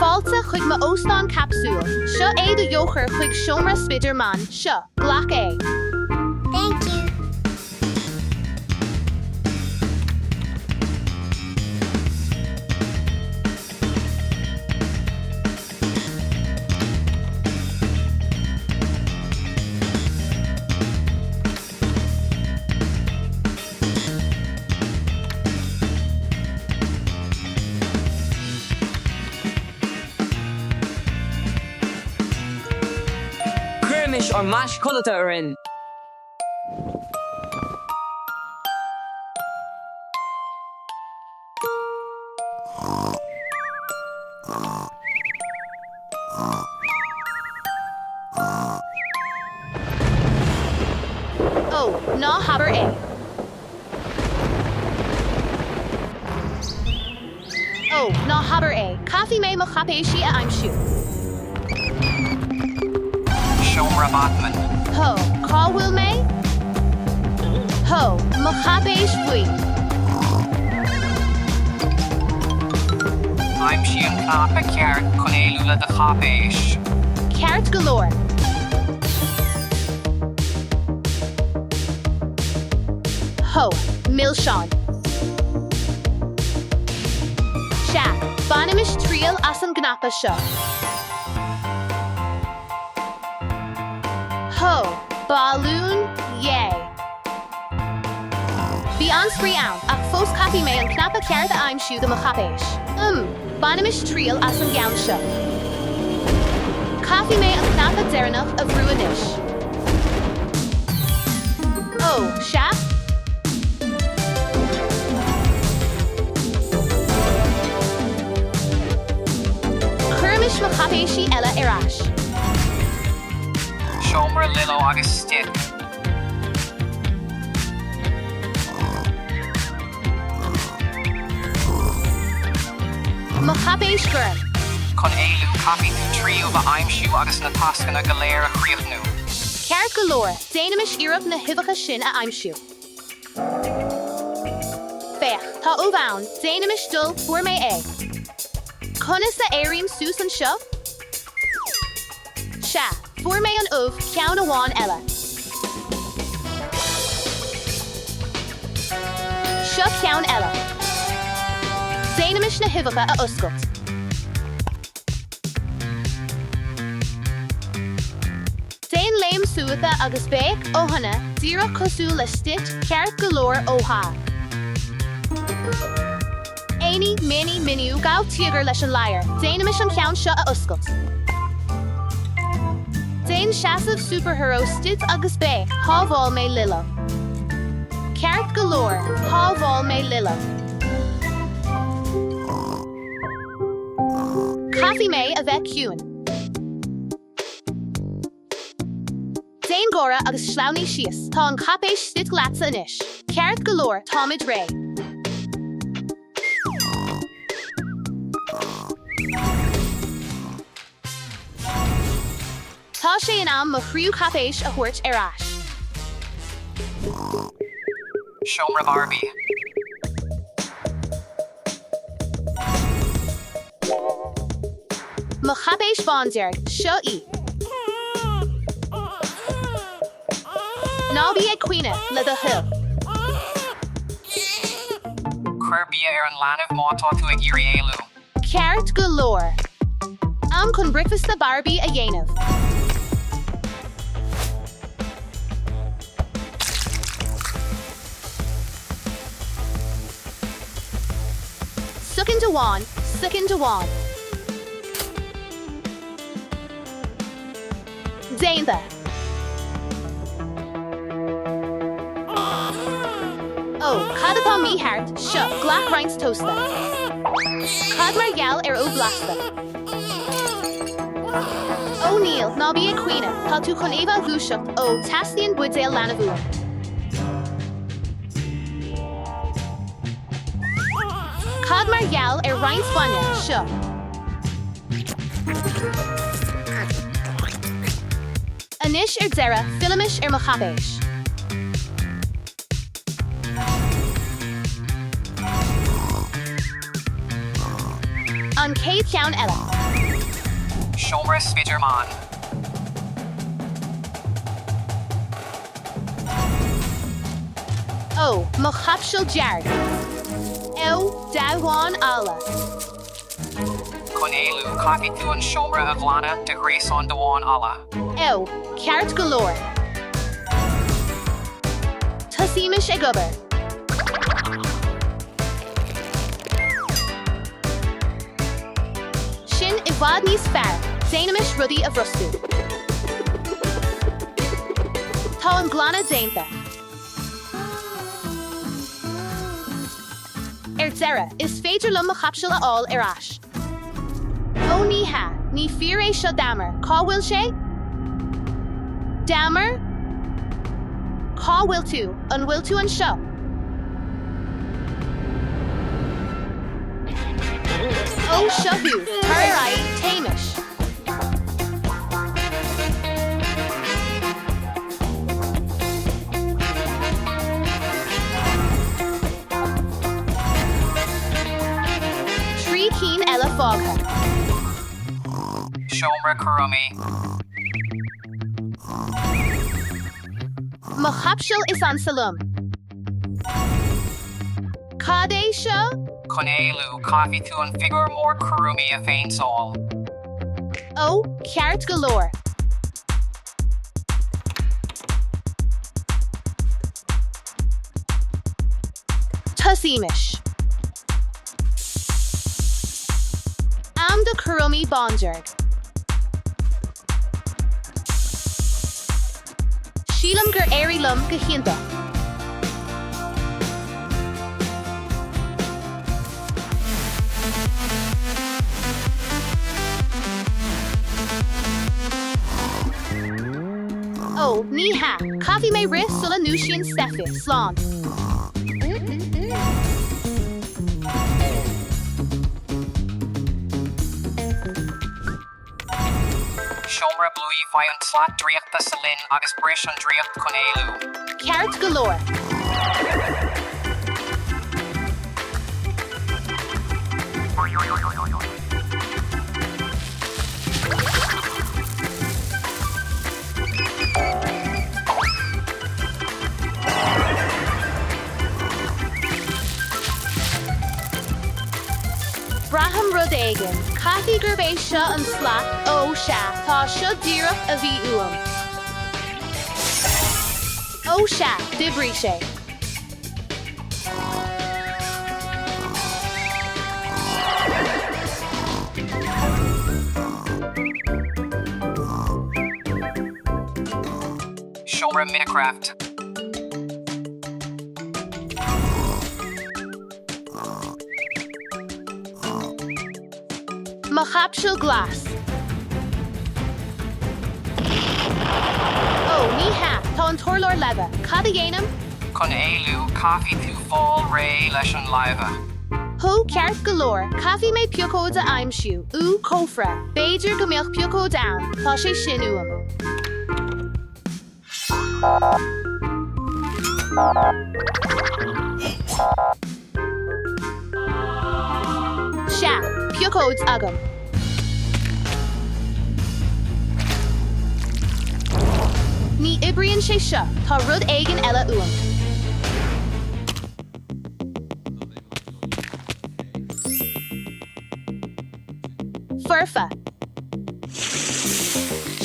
Fáilte chuig ma óstán capsúl, seo é do dheochar chuig seomra Spiderman, seo, ghlach é. Thank you. Crimish or mash culata arin. Oh, ná haber é. Oh, ná haber é. Caithfí mé mo chapéisi a aimsiú. Seomra Batman. Ho, cáhfuil mé? Ho, mo chapéis faoi. I'm Shean Knappa Ceart chun éilúla de chapéis. Ceart galore. Ho, Milseán. Sha, Banimis trial as an gnappa seo. Ho, balloon, yay. Bhí an sprí ann, ach fós caithfí mé an knappa ceart a aimsiú do mo chapéis. Banimis trial as an gceann seo. Caithfí mé an knappa deireanach a bhrú anois. Oh, Sha? Curmish mo chapéisi eile arás. Seomra Lilo agus Stid. Mo chapéis gur. Chun éilú capi tú tríú ba aimsiú agus na tascanna go léir a chríochnú. Ceart galore, déanamish iarab na hibacha sin a aimsiú. Fech, tá ó bhain, déanamish dul fuair mé é. Conas a éirim sús an seo? Sha, fuair mé an óh ceann amháin eile. Seo ceann eile. Déanamish na hibacha a oscailt. Déan léim suatha agus béic óhanna, díra cosú le stit ceart galore óha. Éini, mini, miniú gau tíagar leis an lair, déanamish an ceann seo a oscailt. Déan seasamh superhero stit agus béic, hábháil mé lila. Ceart galore, hábháil mé lila. Caithfí mé a bheith ciúin. Déan góra agus sláuní síos, tá an chapéis stit glatsa inis. Ceart galore, táimid ré. Tá sé an am mo chríú chapéis a thuirt arás. Seomra Barbie. Mo chapéis bándearg, seo í. Nábí ag cuine le do hill. Cuirbí ar an leanamh mátá tú ag iarraidh éilú. Ceart galore. Am chun breakfast a Barbie a dhéanamh. Suckin Dewan, Suckin Dewan. Déanta. Oh, cad atá míthart, seo, ghlach roinnt toasta. Cad mar gheall ar ó blasta. Ó Níl, ná bí a cuine, tá tú chun éva bhúiseacht ó tasíonn buidéal lena bhuain. Cad mar gheall ar roinnt Spáine, seo. Anish zera, filamish machabesh. An Cape Town Ella. Shomra Spiderman. Oh, Machapshal Jard. Dawan Allah. Conelu Kapitu and Shomra Aglana de Grace on Dawan Allah. Carrot Galore. Tasimish Egober. Shin Ivadni Spar. Zainamish Rudi of Rustu. Talam Glana Zaintha. Zera is Phaedra Lum Machapshila all Irash. O Niha, Ni Fire Sha Damer, Ka Will She? Damer? Ka Will to, Un Will to and Sha. O Shahu, Tararai, Tamish. Keen Ella Fogha. Shomra Kurumi. Machapshil is on Salum. Kadesha. Conelu Kapitu and Figure more Kurumi a faint soul. Oh, Carrot Galore. Tasimish. Amda Kurumi Bonjerg. Sheelam Gur Arilum Gahinda. Oh, Niha, Coffee May Riss Solanushian Steffi, Slán. Shomra Bluey Fiant Slot Driak the Salin August Brish and Driak Conelu. Carrot Galore. Braham Rodagan, Kathy Gerbesha and Slap, O Sha, Ta Shudira Avi Uam. O Sha, Dibrishe. Shomra Minecraft. Machapshil Glass. Oh, Niha, Ton Torlor Leva, Kadayanum. Conelu Coffee to Fall Ray Leshan Liva. Ho Carrot Galore, Coffee May Puko da Imshu, U Kofra, Bajer Gamilk Puko down, Tashe Shinuum. Sha, Puko's Agam. Ni Ibrian Shesha, Ta Rud Agan Ella Uam. Furfa.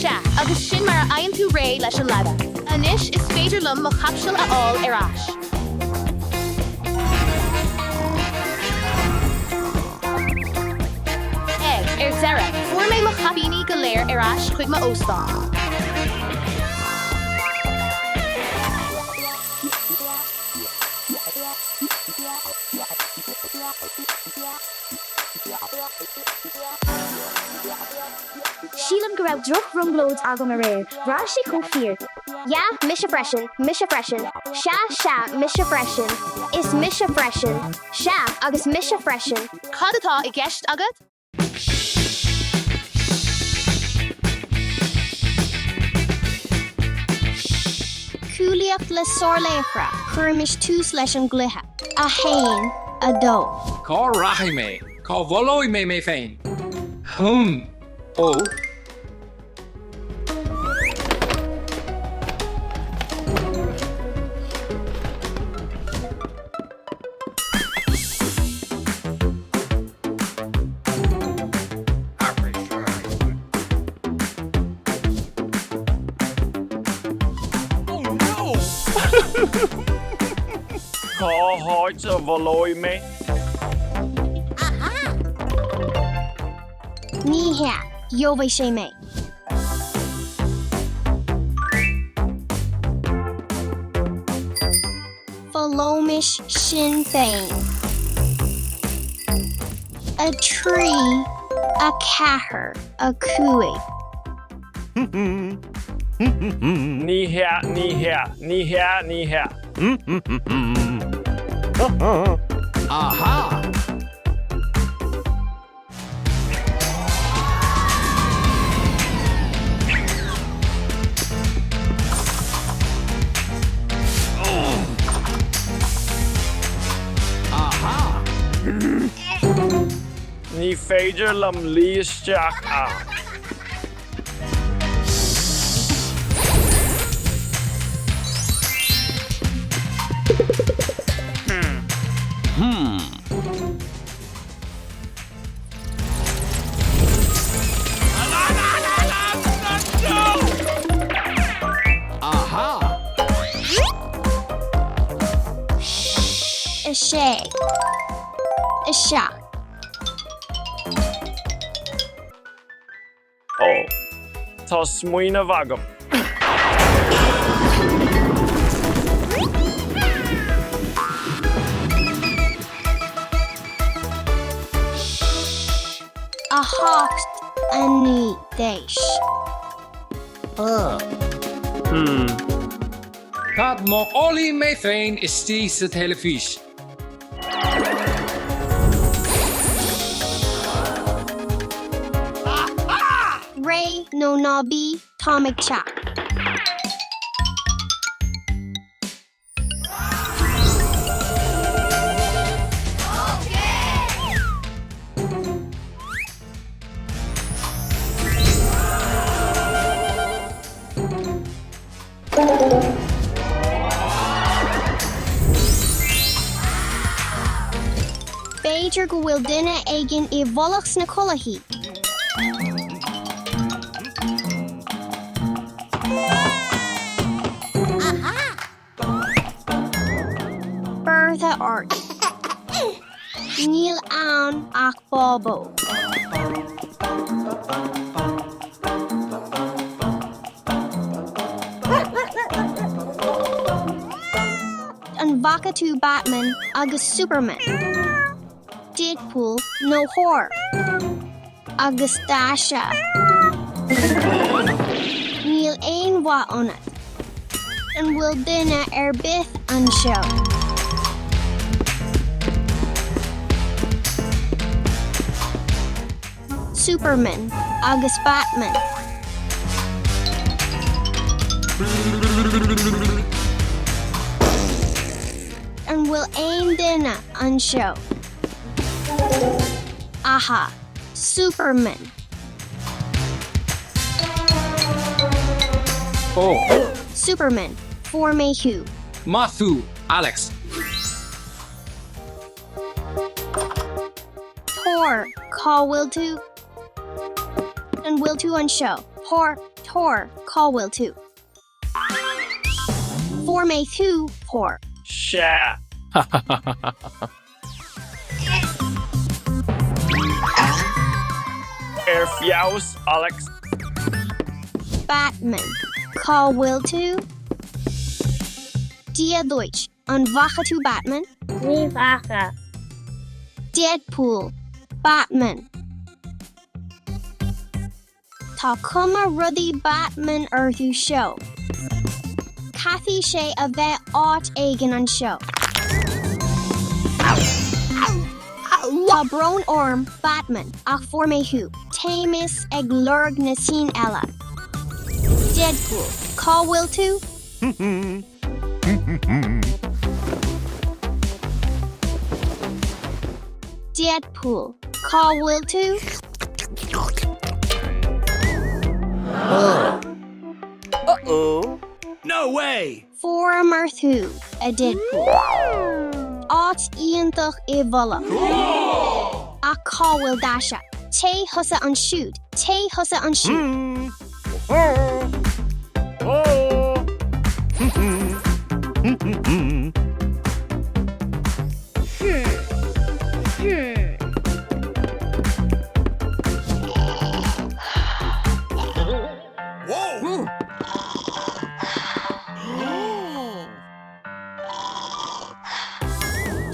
Sha, Agus Shinmara Ayantu Ray Leshan Lada. Anish is Phaedrlum Machapshil all Irash. Zera, Forme Machabini Galer Irash Quigma Ostan. Sheelam Garab Druk Rumblowed Agomare, Rashi Kofir. Ya, Misha Freshen. Sha, Misha Freshen. Is Misha Freshen. Sha, August Misha Freshen. Kadata Igesht Agat? Cúliacht le sorléifra, chuirmis tús leis an glutha. A hain, a dó. Cá rachaí mé, cá bholói mé féin. Ó. Cá háit a bholói mé. Ní hea, jobhé sé mé. Folómis sin féin. A tree, a cathair, a cuaig. Ní hea. Aha! Ní féidir lam líosteach a. A sé. A seach. Ó, tá smuoine bhagam. A hocht a ní déis. Cad má olí mé féin is tí sa telefís. Ray no nobby Tomic Chap. Beidir go bhfuil duine éigin I bholachs na colaí. Bertha ort. Níl ann ach bobo. An bhaca tú Batman agus Superman. Deadpool no whore. Agus Dasha. Níl ein wa onat. An bhfuil duine bith an show. Superman agus Batman. An bhfuil ein duine an show. Aha, Superman. Ó. Superman, for me who? Matthew, Alex. Tor, call will to. And will to on show. Tor, call will to. For me who, Tor. Se. Fiaus, Alex. Batman, call will to. Dia Deutsch, an vacha to Batman. Ní vacha. Deadpool, Batman. Tá cuma ruddy Batman earthu show. Cathy sé a bheith áit éigen an show. Tá brón orm Batman ach for me who. Tamis ag lurg na sin ella. Deadpool, call will to. Deadpool. Call will to. No way! For Marthu, a Deadpool. Art Iantach Evola. A call will dasha. Tay hussa on shoot. Tay hussa on shoot.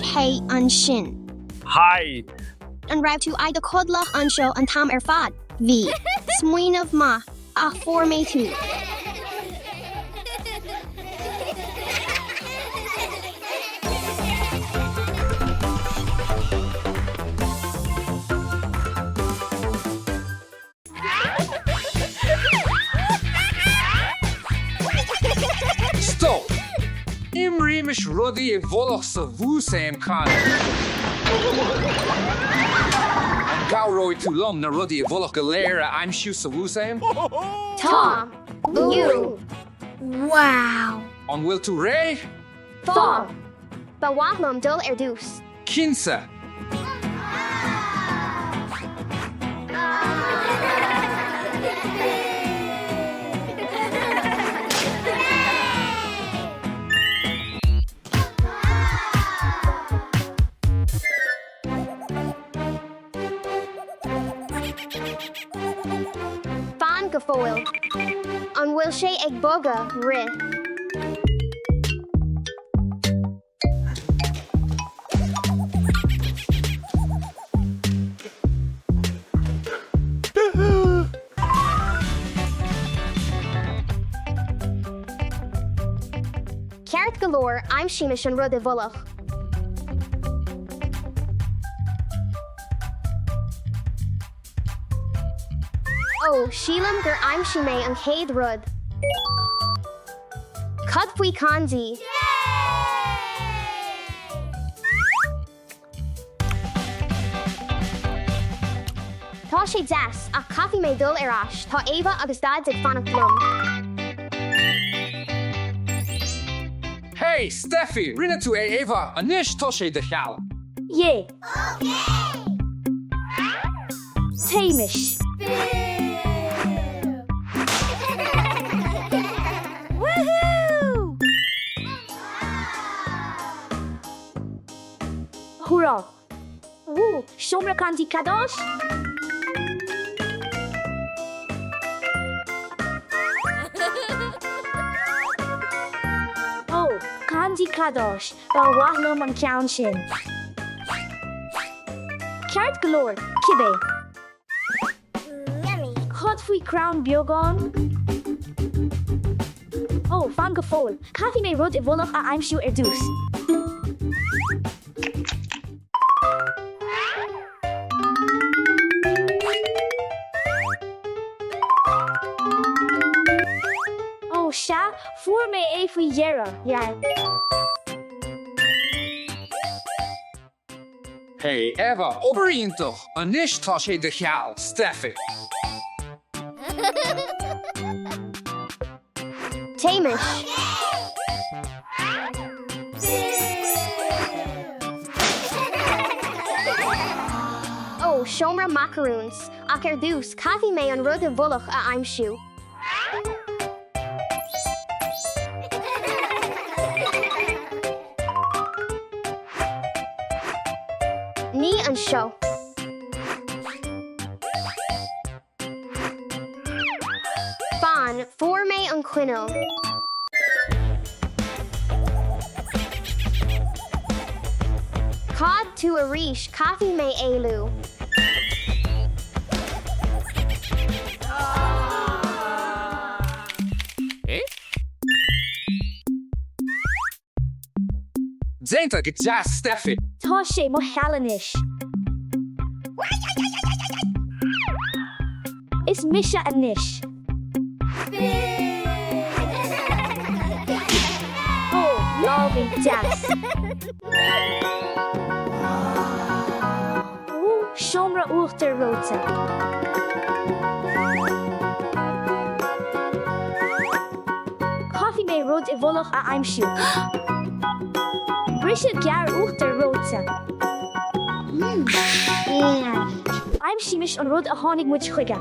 Tay on shin. Hi. An route to Ida Kodla on show and Tam Erfad. V. Smuin of Ma. A for me too. Stop! Imri mish ruddy e volach sa vusam kan. An gauroi tu lom na ruddy e volach galera I'm shu sa vusam. Tom. You. Wow. On will to ray? Tom. Bawahmum dul erdus. Kinsa. Fan gafoil. On will she egg boga ri. Carrot galore, I'm Sheemish and Rudde Volach. Oh, Sheelam gur I'm Shime and Cade Rud. Cudpui Kanzi. Tá sé das a cafi me dul arash, tá Ava agus dad ag fanach lum. Hey, Steffi, rinne tu e Eva, anish toshe de chal. Yeah. Tamish. Woohoo! Hurrah! Woo! Shomra Kanti Kadosh? Oh, Kanti Kadosh, Bawahlam on Kounshin. Carrot galore, Kibe. Hotfui crown biogon. Oh, fan gefol. Kathy may rod evolach a I'm sure erdus. Oh, sha, for me a fui yera. Yeah. Hey, Eva, obereintoch, anish toshe de chal, Steffi. Tamish. Oh, Shomra macaroons. Akerdus, Kathy may on Rudde Volach a I'm shoe. Knee and show. Fan, for me and Quino. Cod to a rish, coffee may elu. Eh? Zenta get jazz Steffi. Toshe Mohalanish. It's Misha and Nish. Steffi, das. Shomra Uchter Rota. Coffee may rod evolach a aimshu. Brisha Gar Uchter Rota. I'm shimish on rod a honig much chiga.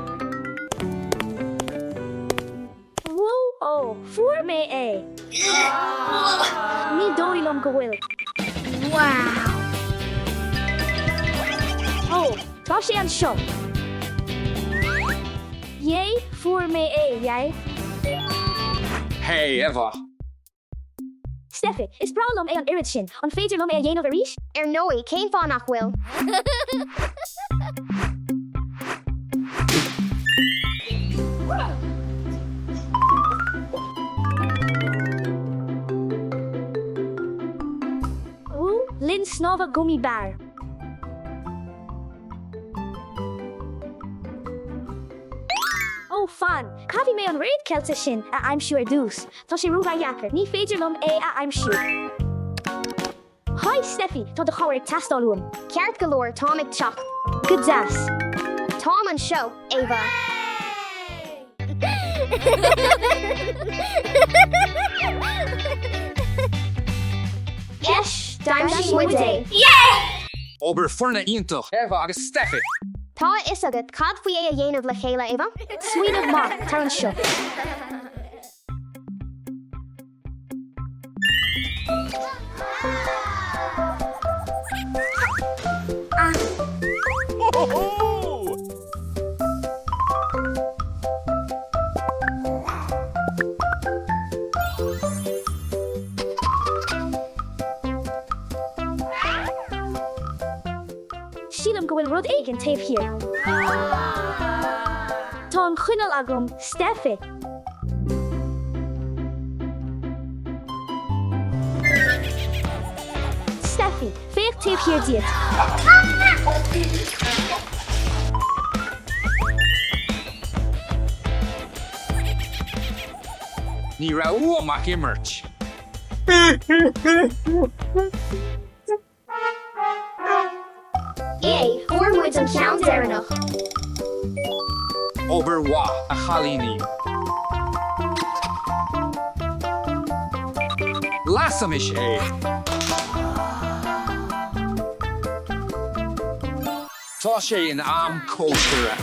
Whoa, oh, for me a. Ni doilom gewil. Wow. Oh, Tashi and Shop. Yay, for me a, yay. Hey, Eva. Steffi, is problem a on Iridshin, on Fader Lum a Yen of Arish? Noi, Cain Fanach will. Ooh, Lynn Snova Gummy Bar. Oh, fun. Coffee may on raid Kelta Shin, I'm sure deuce. Toshi Ruga Yaker, ni Fader Lum a I'm sure. Hi, Steffi, to the Howard Tastolum. Carrot galore, Tomic Choc. Good das. Tom and Show, Ava. Ish, Diamond Woody. Ober forna intoch, Eva agus Steffi. Ta is a good cod for a yen of La Kayla, Ava. Sweet of Mark, Taryn Show. Sheelam go will rod egg tape here. Ton Chunal Agum, Steffi. Steffi, fake tape here, dear. Ní ra uamach immert. Yay, 4 woods and count there enough. Ober wa a chalini. Lasamish a. Tá sé in am kosher.